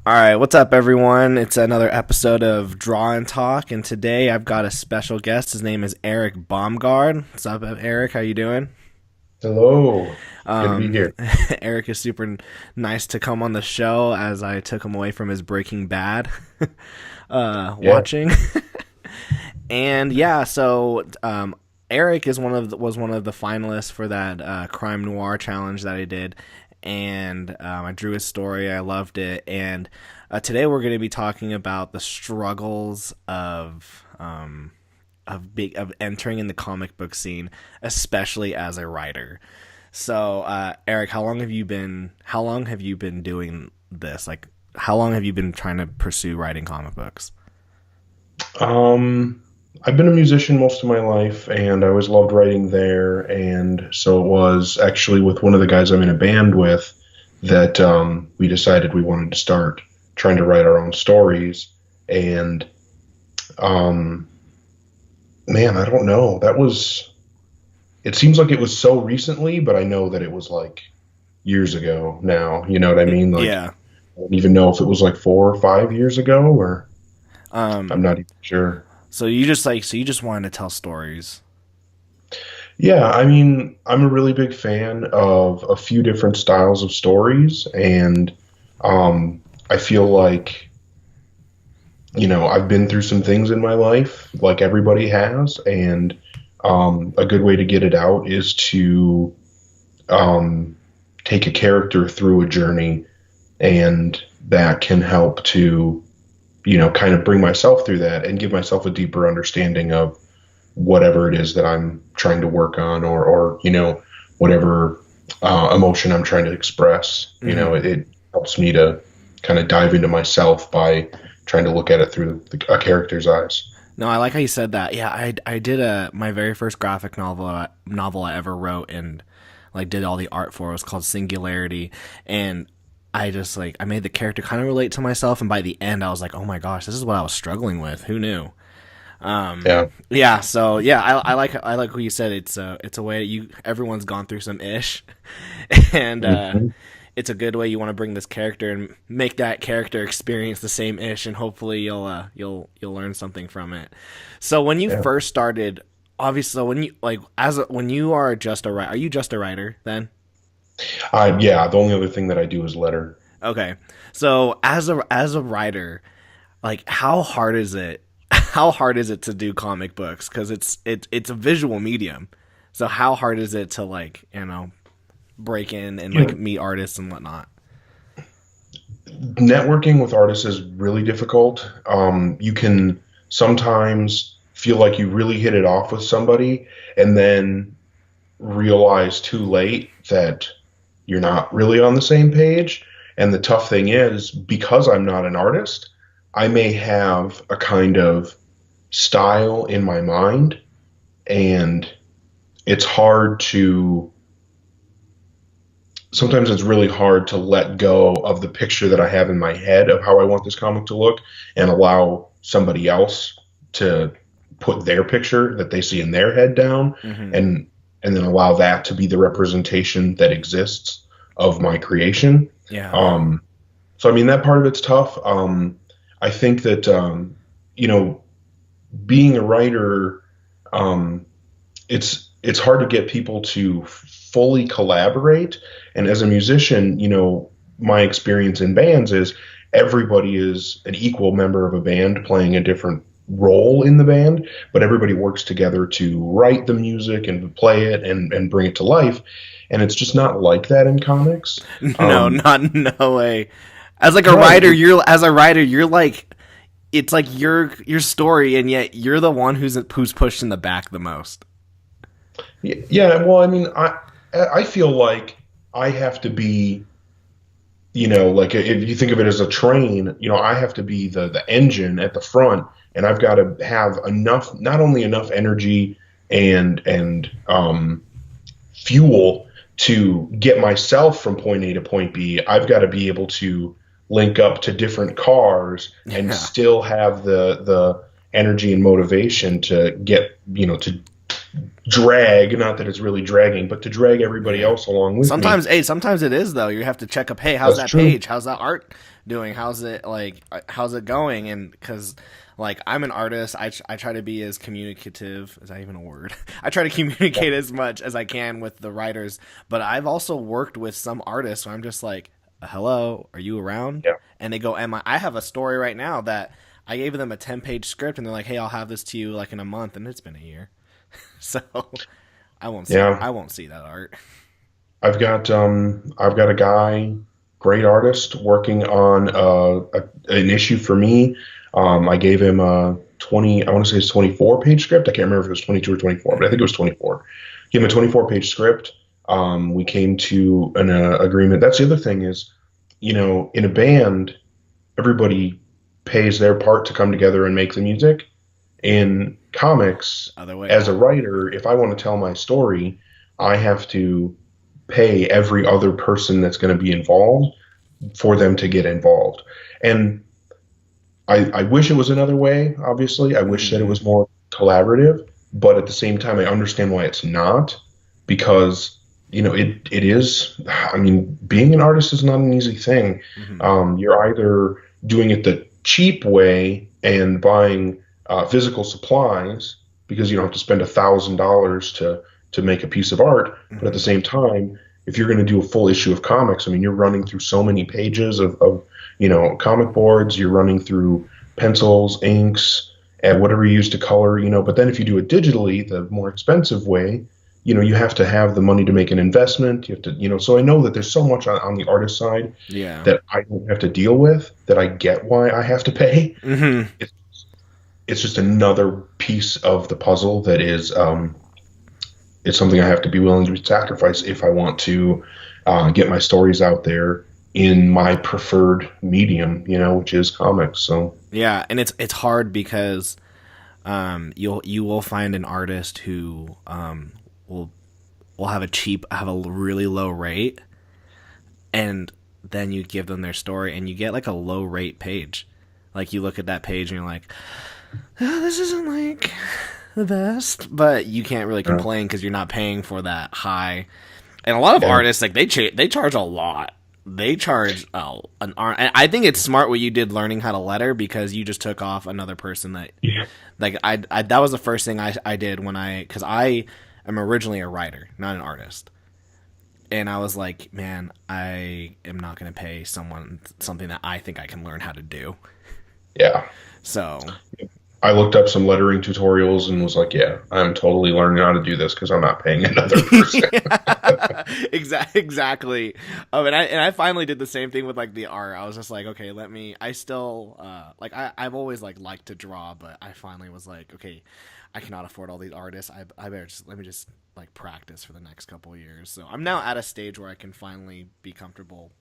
All right, what's up, everyone? It's another episode of Draw and Talk, and today I've got a special guest. His name is Eric Baumgard. What's up, Eric? How you doing? Hello. Good to be here. Eric is super nice to come on the show as I took him away from his Breaking Bad watching. And yeah, so Eric is was one of the finalists for that crime noir challenge that I did. And I drew his story. I loved it. And today we're going to be talking about the struggles of entering in the comic book scene, especially as a writer. So, Eric, how long have you been doing this? Like, how long have you been trying to pursue writing comic books? I've been a musician most of my life, and I always loved writing there. And so it was actually with one of the guys I'm in a band with that we decided we wanted to start trying to write our own stories. And, man, I don't know. It seems like it was so recently, but I know that it was like years ago now. You know what I mean? Like, yeah. I don't even know if it was like 4 or 5 years ago, or I'm not even sure. So you just wanted to tell stories. Yeah, I mean, I'm a really big fan of a few different styles of stories, and I feel like, I've been through some things in my life, like everybody has, and a good way to get it out is to take a character through a journey, and that can help to kind of bring myself through that and give myself a deeper understanding of whatever it is that I'm trying to work on, or whatever emotion I'm trying to express. Mm-hmm. It helps me to kind of dive into myself by trying to look at it through a character's eyes. No, I like how you said that. Yeah, I did my very first graphic novel I ever wrote and did all the art for. It was called Singularity, and I made the character kind of relate to myself, and by the end I was like, oh my gosh, this is what I was struggling with. Who knew? Yeah. So yeah, I like what you said. It's a way that everyone's gone through some ish, and it's a good way you want to bring this character and make that character experience the same ish, and hopefully you'll learn something from it. So when you first started, obviously when you are just a writer, are you just a writer then? Yeah, the only other thing that I do is letter. Okay. So as a writer, how hard is it? How hard is it to do comic books? Because it's a visual medium. So how hard is it to break in and meet artists and whatnot? Networking with artists is really difficult. You can sometimes feel like you really hit it off with somebody and then realize too late that you're not really on the same page. And the tough thing is, because I'm not an artist, I may have a kind of style in my mind, and sometimes it's really hard to let go of the picture that I have in my head of how I want this comic to look and allow somebody else to put their picture that they see in their head down, and then allow that to be the representation that exists of my creation. Yeah. So I mean, that part of it's tough. I think that being a writer, it's hard to get people to fully collaborate. And as a musician, my experience in bands is everybody is an equal member of a band playing a different role in the band, but everybody works together to write the music and play it and bring it to life. And it's just not like that in comics. No way. As a writer, you're like, it's like your story, and yet you're the one who's pushed in the back the most. Yeah. Well, I mean, I feel like I have to be, if you think of it as a train, I have to be the engine at the front, and I've got to have not only enough energy and fuel to get myself from point A to point B. I've got to be able to link up to different cars and still have the energy and motivation to get, to drag, not that it's really dragging, but to drag everybody Yeah. else along with me. Sometimes it is though. You have to check up. Hey, how's That's that true. page? How's that art doing? How's it going? And because like I'm an artist, I try to be as communicative. Is that even a word? I try to communicate as much as I can with the writers. But I've also worked with some artists where I'm just like, hello, are you around? Yeah. And they go, am I? I have a story right now that I gave them a 10-page script, and they're like, hey, I'll have this to you like in a month, and it's been a year. So Yeah. I won't see that art. I've got a guy, great artist, working on an issue for me. I gave him a 20, I want to say it's 24-page script. I can't remember if it was 22 or 24, but I think it was 24. Give him a 24-page script. We came to an agreement. That's the other thing is, in a band, everybody pays their part to come together and make the music. In comics, Other way. as a writer, if I want to tell my story, I have to pay every other person that's going to be involved for them to get involved. And I wish it was another way, obviously. I wish that it was more collaborative, but at the same time, I understand why it's not because, it is, I mean, being an artist is not an easy thing. You're either doing it the cheap way and buying physical supplies because you don't have to spend $1,000 to make a piece of art. But at the same time, if you're going to do a full issue of comics, I mean, you're running through so many pages of comic boards, you're running through pencils, inks, and whatever you use to color, but then if you do it digitally, the more expensive way, you have to have the money to make an investment. You have to, so I know that there's so much on the artist side that I don't have to deal with that I get why I have to pay. It's just another piece of the puzzle that is, it's something I have to be willing to sacrifice if I want to get my stories out there in my preferred medium, which is comics. So yeah, and it's hard because you will find an artist who will have a really low rate, and then you give them their story and you get like a low rate page. Like you look at that page and you're like, oh, this isn't like the best, but you can't really complain because you're not paying for that high. And a lot of artists, like they charge a lot. They charge an art. I think it's smart what you did learning how to letter because you just took off another person that, like I that was the first thing I did because I am originally a writer, not an artist. And I was like, man, I am not going to pay someone something that I think I can learn how to do. Yeah. So I looked up some lettering tutorials and was like, yeah, I'm totally learning how to do this because I'm not paying another person. Exactly. And I finally did the same thing with like the art. I was just like, okay, I still I've always liked to draw, but I finally was like, okay, I cannot afford all these artists. I better let me just like practice for the next couple of years. So I'm now at a stage where I can finally be comfortable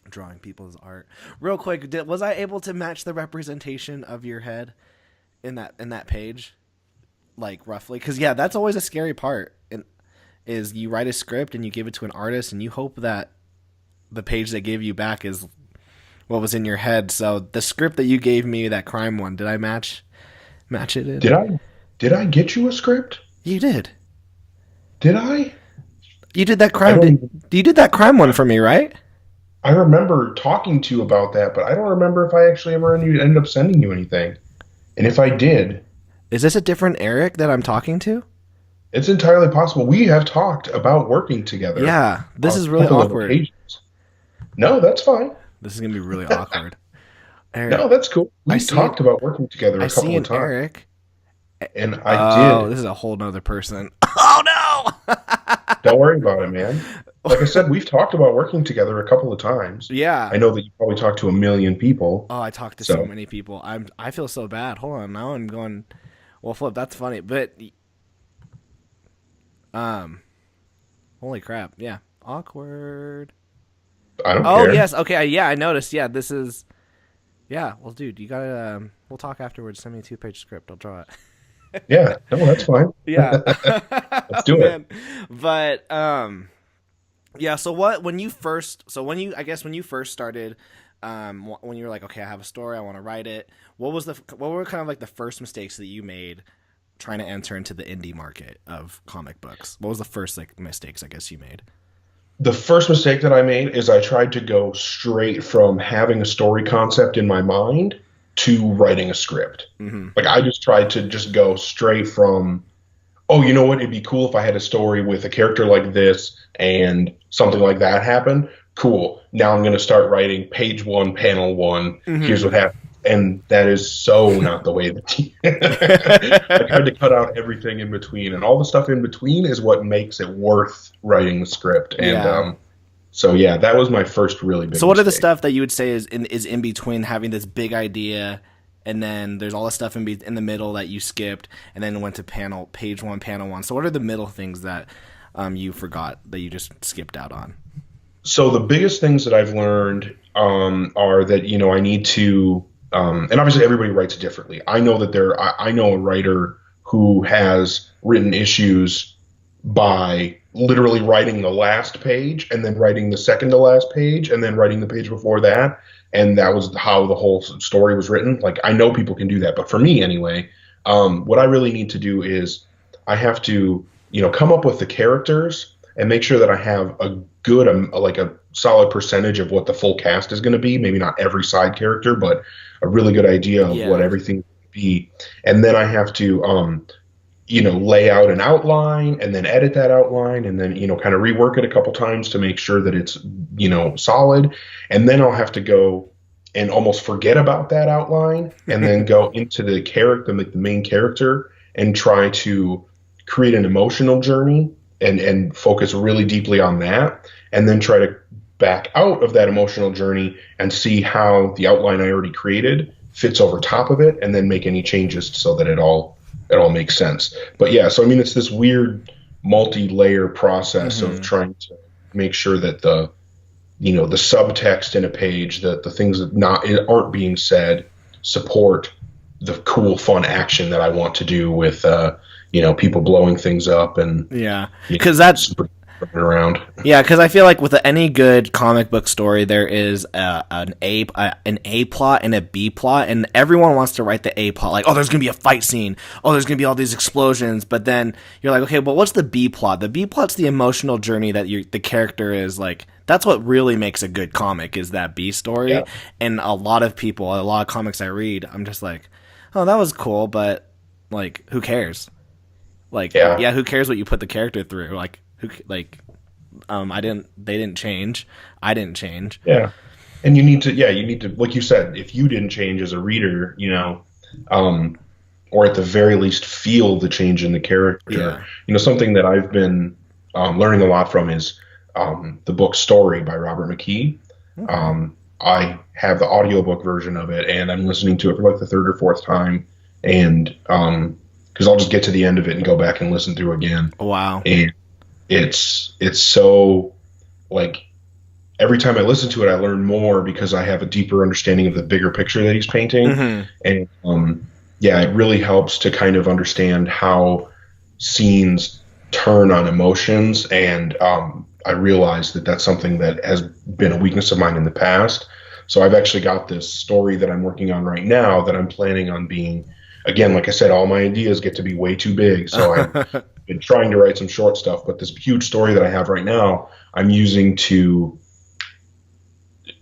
drawing people's art. Real quick, was I able to match the representation of your head in that page, like roughly? Because yeah, that's always a scary part. Is you write a script and you give it to an artist and you hope that the page they give you back is what was in your head. So the script that you gave me, that crime one, did I match it in? Did I get you a script? You did. Did I? You did that crime. You did that crime one for me, right? I remember talking to you about that, but I don't remember if I actually ever ended up sending you anything. And if I did... Is this a different Eric that I'm talking to? It's entirely possible. We have talked about working together. Yeah, this is really awkward. No, that's fine. This is going to be really awkward. Eric, no, that's cool. We talked about working together a couple of times. Eric. And I did. Oh, this is a whole nother person. Oh, no! Don't worry about it, man. Like I said, we've talked about working together a couple of times. Yeah. I know that you probably talked to a million people. Oh, I talked to so many people. I feel so bad. Hold on. Now I'm going, well, Flip, that's funny. But, holy crap. Yeah. Awkward. I don't care. Oh, yes. Okay. Yeah, I noticed. Yeah, this is, yeah. Well, dude, you got to, we'll talk afterwards. Send me a 2-page script. I'll draw it. Yeah. No, that's fine. Yeah. Let's do it. But, yeah, so when you first started, when you were like, okay, I have a story, I want to write it, what were kind of like the first mistakes that you made trying to enter into the indie market of comic books? What was the first like mistakes I guess you made? The first mistake that I made is I tried to go straight from having a story concept in my mind to writing a script. Mm-hmm. Like I just tried to just go straight from, oh, you know what? It'd be cool if I had a story with a character like this and something like that happen. Cool. Now I'm going to start writing page 1, panel 1. Mm-hmm. Here's what happened. And that is so not the way that I tried to cut out everything in between, and all the stuff in between is what makes it worth writing the script. And so yeah, that was my first really big. So what mistake. are the stuff that you would say is in between having this big idea, and then there's all the stuff in the middle that you skipped, and then went to page 1, panel 1. So what are the middle things that you forgot that you just skipped out on? So the biggest things that I've learned are that I need to. And obviously everybody writes differently. I know that I know a writer who has written issues by literally writing the last page and then writing the second to last page and then writing the page before that. And that was how the whole story was written. Like, I know people can do that, but for me anyway, what I really need to do is I have to, come up with the characters and make sure that I have a good, a solid percentage of what the full cast is going to be. Maybe not every side character, but a really good idea of what everything will be. And then I have to, lay out an outline and then edit that outline and then, kind of rework it a couple times to make sure that it's, solid. And then I'll have to go and almost forget about that outline and then go into the character, like the main character, and try to create an emotional journey and focus really deeply on that, and then try to back out of that emotional journey and see how the outline I already created fits over top of it, and then make any changes so that it all makes sense. But yeah, so I mean, it's this weird multi-layer process of trying to make sure that the subtext in a page, the things that aren't being said, support the cool, fun action that I want to do with people blowing things up and because that's around. Yeah, because I feel like with any good comic book story, there is an A plot and a B plot, and everyone wants to write the A plot, like, oh, there's gonna be a fight scene, oh, there's gonna be all these explosions, but then you're like, okay, well, what's the B plot? The B plot's the emotional journey that the character is like. That's what really makes a good comic, is that B story. Yeah. And a lot of comics I read, I'm just like, oh, that was cool, but like, who cares? Like, yeah, who cares what you put the character through? Like, they didn't change. I didn't change. Yeah. And you need to, like you said, if you didn't change as a reader, or at the very least feel the change in the character. Yeah. Something that I've been learning a lot from is the book Story by Robert McKee. Okay. I have the audiobook version of it, and I'm listening to it for like the third or fourth time, and because I'll just get to the end of it and go back and listen through again. Wow. And it's so, like, every time I listen to it, I learn more because I have a deeper understanding of the bigger picture that he's painting. Mm-hmm. And it really helps to kind of understand how scenes turn on emotions. And I realized that that's something that has been a weakness of mine in the past. So I've actually got this story that I'm working on right now that I'm planning on being, again, like I said, all my ideas get to be way too big. So I've been trying to write some short stuff, but this huge story that I have right now, I'm using to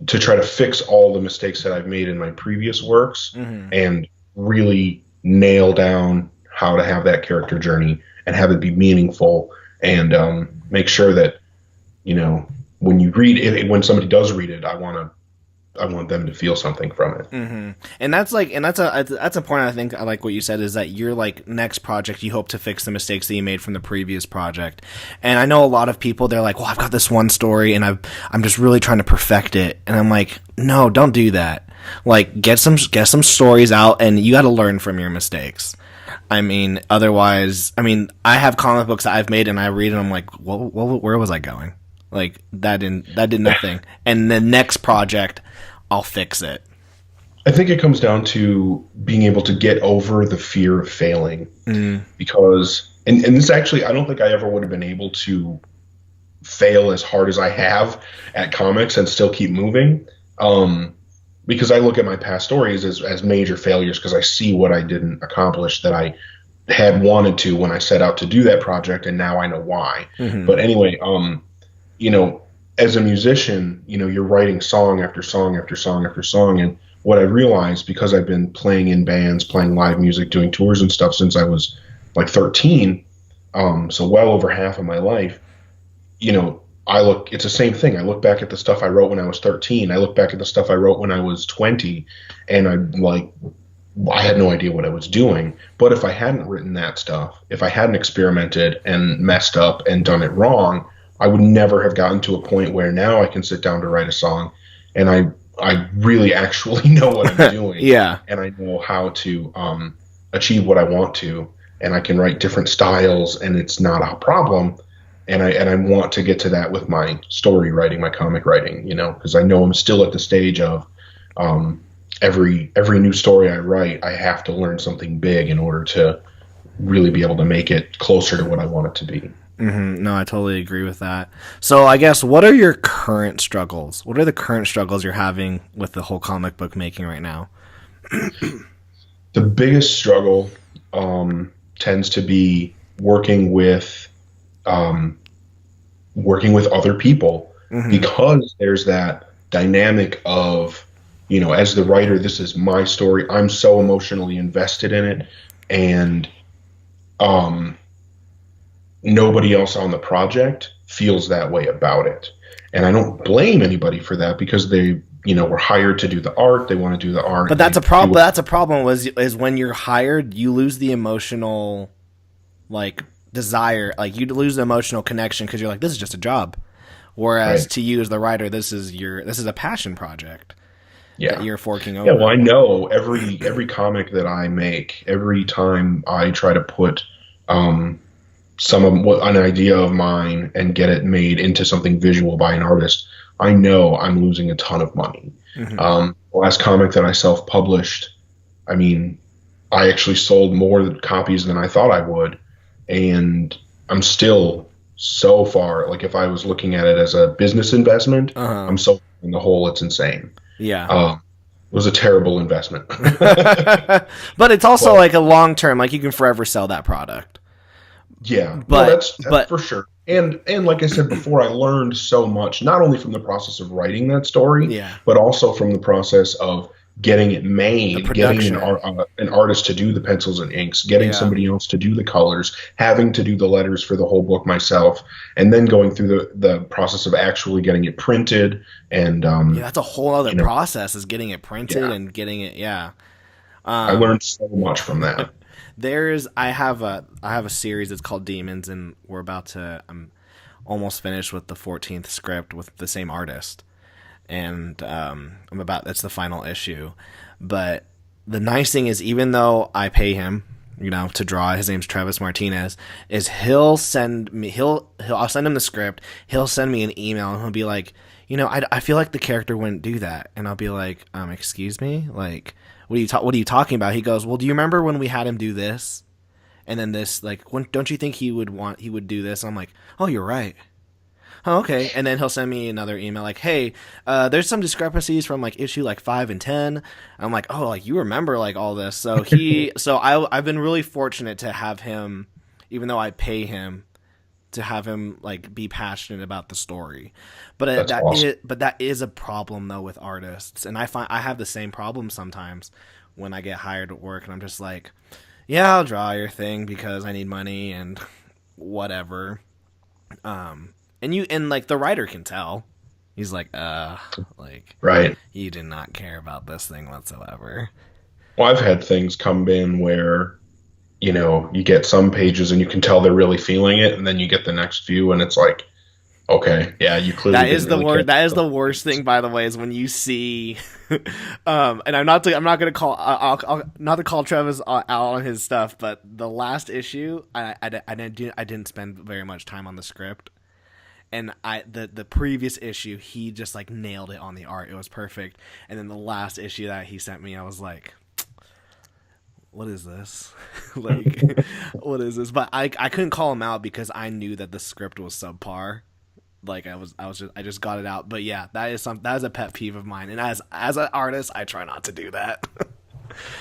try to fix all the mistakes that I've made in my previous works, mm-hmm. and really nail down how to have that character journey and have it be meaningful, and make sure that, when you read it, when somebody does read it, I want them to feel something from it. Mm-hmm. And that's a point. I think I like what you said, is that your like next project, you hope to fix the mistakes that you made from the previous project. And I know a lot of people, they're like, well, I've got this one story and I'm just really trying to perfect it. And I'm like, no, don't do that. Like, get some stories out, and you got to learn from your mistakes. I mean, otherwise, I have comic books that I've made and I read and I'm like, well, where was I going? Like, that did nothing. And the next project, I'll fix it. I think it comes down to being able to get over the fear of failing, because, and this actually, I don't think I ever would have been able to fail as hard as I have at comics and still keep moving. Because I look at my past stories as major failures, because I see what I didn't accomplish that I had wanted to when I set out to do that project, and now I know why. But anyway, you know, as a musician, you know, you're writing song after song after song after song, and what I realized, because I've been playing in bands, playing live music, doing tours and stuff since I was like 13, so well over half of my life, you know, it's the same thing. I look back at the stuff I wrote when I was 13. I look back at the stuff I wrote when I was 20, and I had no idea what I was doing. But if I hadn't written that stuff, if I hadn't experimented and messed up and done it wrong, I would never have gotten to a point where now I can sit down to write a song, and I really actually know what I'm doing. Yeah. And I know how to achieve what I want to, and I can write different styles, and it's not a problem. And I want to get to that with my story writing, my comic writing, you know, because I know I'm still at the stage of every new story I write, I have to learn something big in order to really be able to make it closer to what I want it to be. No, I totally agree with that. So I guess, what are your current struggles? What are the current struggles you're having with the whole comic book making right now? The biggest struggle tends to be working with other people, because there's that dynamic of, you know, as the writer, this is my story. I'm so emotionally invested in it, and nobody else on the project feels that way about it. And I don't blame anybody for that, because they, you know, were hired to do the art. They want to do the art. But that's a problem. That's a problem. Is when you're hired, you lose the emotional, like, desire. Like, you lose the emotional connection because you're like, this is just a job. Whereas to you as the writer, this is a passion project. Yeah, that you're forking over. Yeah, well, I know every comic that I make, every time I try to put an idea of mine and get it made into something visual by an artist, I know I'm losing a ton of money. The last comic that I self-published, I mean, I actually sold more copies than I thought I would, and I'm still so far, like, if I was looking at it as a business investment, I'm so in the hole, it's insane. Yeah. It was a terrible investment. But it's also like a long term, like, you can forever sell that product. Yeah, but that's for sure. And like I said before, I learned so much, not only from the process of writing that story, but also from the process of getting it made, getting an artist to do the pencils and inks, getting somebody else to do the colors, having to do the letters for the whole book myself, and then going through the process of actually getting it printed. And that's a whole other process, is getting it printed and getting it. I learned so much from that. I have a series that's called Demons, and I'm almost finished with the 14th script with the same artist. And that's the final issue. But the nice thing is, even though I pay him, you know, to draw, his name's Travis Martinez, is I'll send him the script, he'll send me an email, and he'll be like, you know, I feel like the character wouldn't do that. And I'll be like, excuse me? Like, what are you talking about? He goes, well, do you remember when we had him do this? And then this, like, don't you think he would do this? And I'm like, oh, you're right. Oh, okay. And then he'll send me another email like, hey, there's some discrepancies from, like, issue like 5 and 10. I'm like, oh, like, you remember, like, all this. So I've been really fortunate to have him, even though I pay him, to have him, like, be passionate about the story. But that is a problem, though, with artists. And I find I have the same problem sometimes when I get hired at work, and I'm just like, yeah, I'll draw your thing because I need money and whatever. And like, the writer can tell. He's like, right. You did not care about this thing whatsoever. Well, I've had things come in where, you know, you get some pages and you can tell they're really feeling it, and then you get the next few and it's like, okay, yeah, you clearly that is the worst thing, by the way, is when you see and I'm not gonna call I'll not to call Travis out on his stuff, but the last issue I didn't spend very much time on the script. And the previous issue, he just, like, nailed it on the art. It was perfect. And then the last issue that he sent me, I was like, what is this? Like, what is this? But I couldn't call him out because I knew that the script was subpar. Like, I just got it out. But yeah, that is a pet peeve of mine. And as an artist, I try not to do that.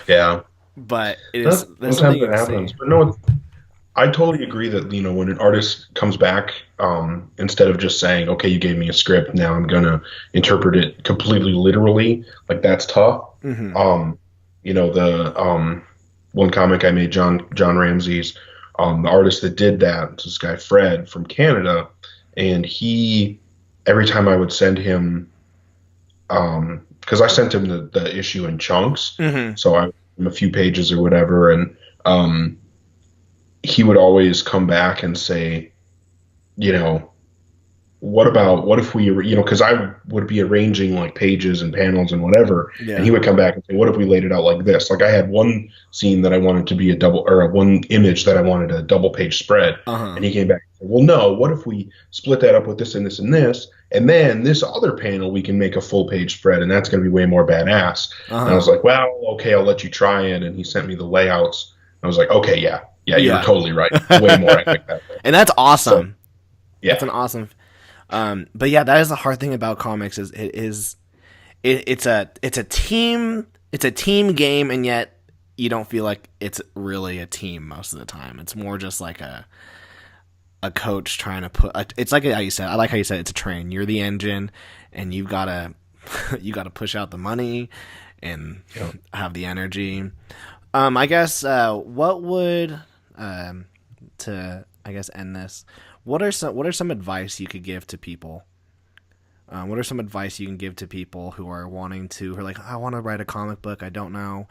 Yeah. but that's Sometimes something that you happens. see. But no, I totally agree that, when an artist comes back, instead of just saying, "Okay, you gave me a script, now I'm gonna interpret it completely literally," like that's tough. Mm-hmm. The one comic I made, John Ramsey's, the artist that did that, was this guy Fred from Canada, and he, every time I would send him, because I sent him the issue in chunks, Mm-hmm. so I a few pages or whatever, and he would always come back and say, you know, what if we, because I would be arranging like pages and panels and whatever, and he Yeah. would come back and say, what if we laid it out like this? Like I had one scene that I wanted to be one image that I wanted a double page spread, Uh-huh. and he came back and said, well, no, what if we split that up with this and this and this, and then this other panel we can make a full page spread, and that's going to be way more badass. And I was Uh-huh. like, well, okay, I'll let you try it, and he sent me the layouts. I was like, okay, yeah, you're Yeah. totally right, way more epic that way. And that's awesome. So, yeah. That's an awesome. But yeah, that is the hard thing about comics is it's a team game, and yet you don't feel like it's really a team most of the time. It's more just like a coach trying to it's like how you said. I like how you said it's a train. You're the engine, and you've gotta push out the money and have the energy. I guess what would to I guess end this. What are some advice you could give to people? What are some advice you can give to people who are like, I want to write a comic book, I don't know.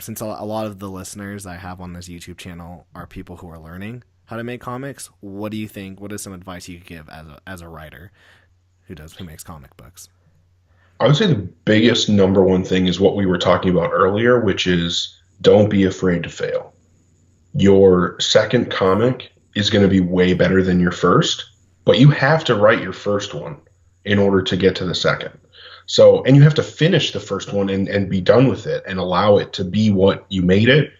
Since a lot of the listeners I have on this YouTube channel are people who are learning how to make comics, what do you think? What is some advice you could give as a writer who makes comic books? I would say the biggest number one thing is what we were talking about earlier, which is don't be afraid to fail. Your second comic is going to be way better than your first, but you have to write your first one in order to get to the second. So, and you have to finish the first one and be done with it and allow it to be what you made it.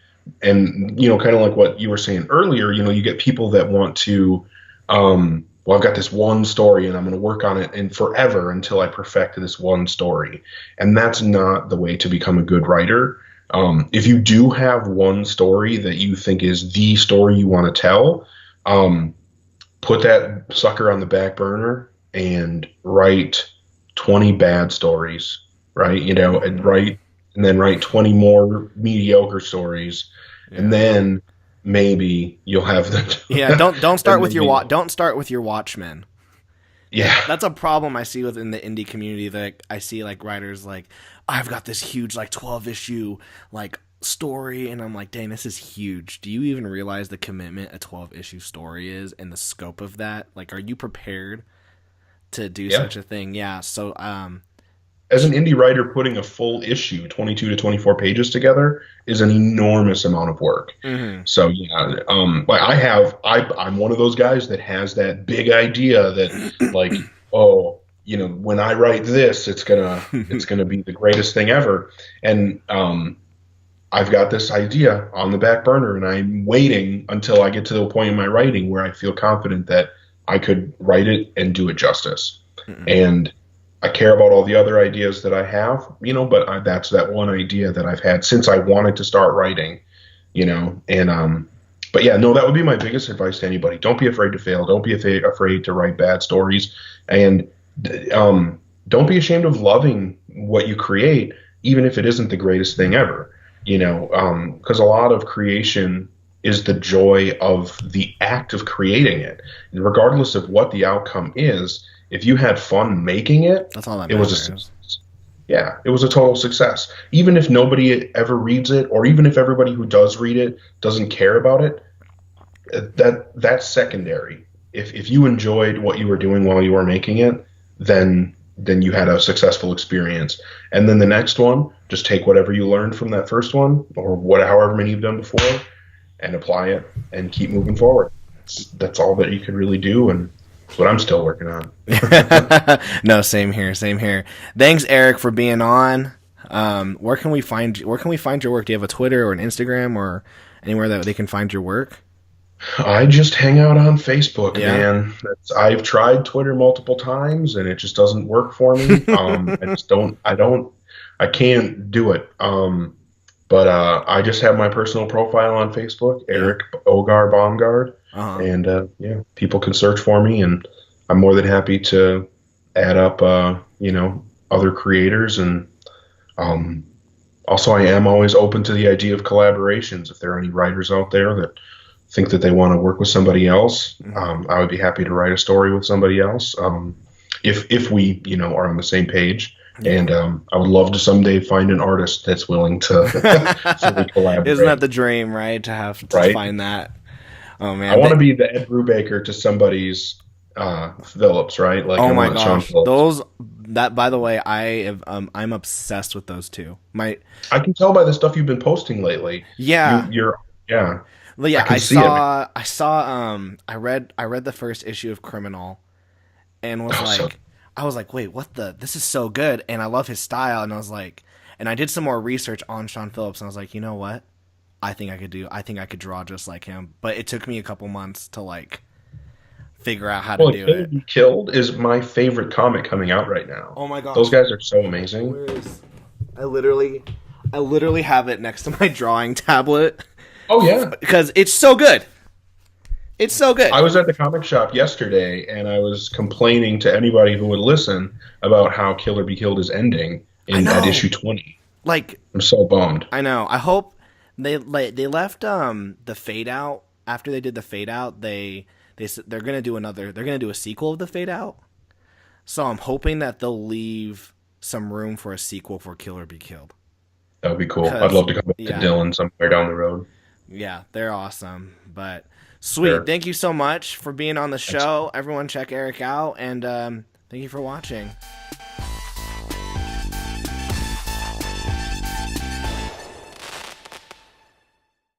And, kind of like what you were saying earlier, you get people that want to, well, I've got this one story and I'm going to work on it and forever until I perfect this one story. And that's not the way to become a good writer. If you do have one story that you think is the story you want to tell, put that sucker on the back burner and write 20 bad stories, right? And then write 20 more mediocre stories, and then maybe you'll have the Don't start with your Watchmen. Yeah, that's a problem I see within the indie community. That I see like writers like, I've got this huge like 12 issue like story, and I'm like, dang, this is huge. Do you even realize the commitment a 12 issue story is and the scope of that? Like, are you prepared to do such a thing? Yeah. So as an indie writer, putting a full issue, 22 to 24 pages together, is an enormous amount of work. Mm-hmm. So I'm one of those guys that has that big idea that like, when I write this, it's gonna be the greatest thing ever. And I've got this idea on the back burner, and I'm waiting until I get to the point in my writing where I feel confident that I could write it and do it justice. Mm-hmm. And I care about all the other ideas that I have, but that's that one idea that I've had since I wanted to start writing, but yeah, no, that would be my biggest advice to anybody. Don't be afraid to fail. Don't be afraid to write bad stories, and don't be ashamed of loving what you create, even if it isn't the greatest thing ever, because a lot of creation is the joy of the act of creating it, regardless of what the outcome is. If you had fun making it, that's all that it matters. was a success. Yeah, it was a total success. Even if nobody ever reads it, or even if everybody who does read it doesn't care about it, that's secondary. If you enjoyed what you were doing while you were making it, then you had a successful experience. And then the next one, just take whatever you learned from that first one, or however many you've done before, and apply it and keep moving forward. That's all that you could really do, and that's what I'm still working on. No, same here. Thanks, Eric, for being on. Where can we find your work? Do you have a Twitter or an Instagram or anywhere that they can find your work? I just hang out on Facebook, man. I've tried Twitter multiple times and it just doesn't work for me. I can't do it. But I just have my personal profile on Facebook, Yeah. Eric Baumgard, Uh-huh. and yeah, people can search for me, and I'm more than happy to add up, other creators, and um, also I am always open to the idea of collaborations. If there are any writers out there that think that they want to work with somebody else, Hmm. I would be happy to write a story with somebody else. If we, are on the same page. Yeah. And I would love to someday find an artist that's willing to fully Isn't that collaborate, the dream, right? To have to right? find that. Oh I man. want to be the Ed Brubaker to somebody's Phillips, right? Like I Oh my want Sean gosh. Phillips. Those that by the way, I'm obsessed with those two. My I can tell by the stuff you've been posting lately. yeah. Yeah, Well, I yeah, can see it. I read the first issue of Criminal and Oh, so I was like, wait, what the this is so good and I love his style and I was like and I did some more research on Sean Phillips and I was like, you know what? I think I could draw just like him. But it took me a couple months to like figure out how to well, do Kill or it. Be Killed is my favorite comic coming out right now. Oh my Those gosh. guys are so amazing. Where is I literally have it next to my drawing tablet Oh yeah, because it's so good. It's so good. I was at the comic shop yesterday, and I was complaining to anybody who would listen about how Kill or Be Killed is ending I at know. issue 20. Like I'm so bummed. I know. I hope they left the fade out after they did the fade out. They're gonna do another. They're gonna do a sequel of the fade out. So I'm hoping that they'll leave some room for a sequel for Kill or Be Killed. That would be cool. I'd Cause love to come back to yeah, Dylan somewhere down the road. yeah, they're awesome. But sweet, Sure. thank you so much for being on the Thanks. show. Everyone, check Eric out, and thank you for watching.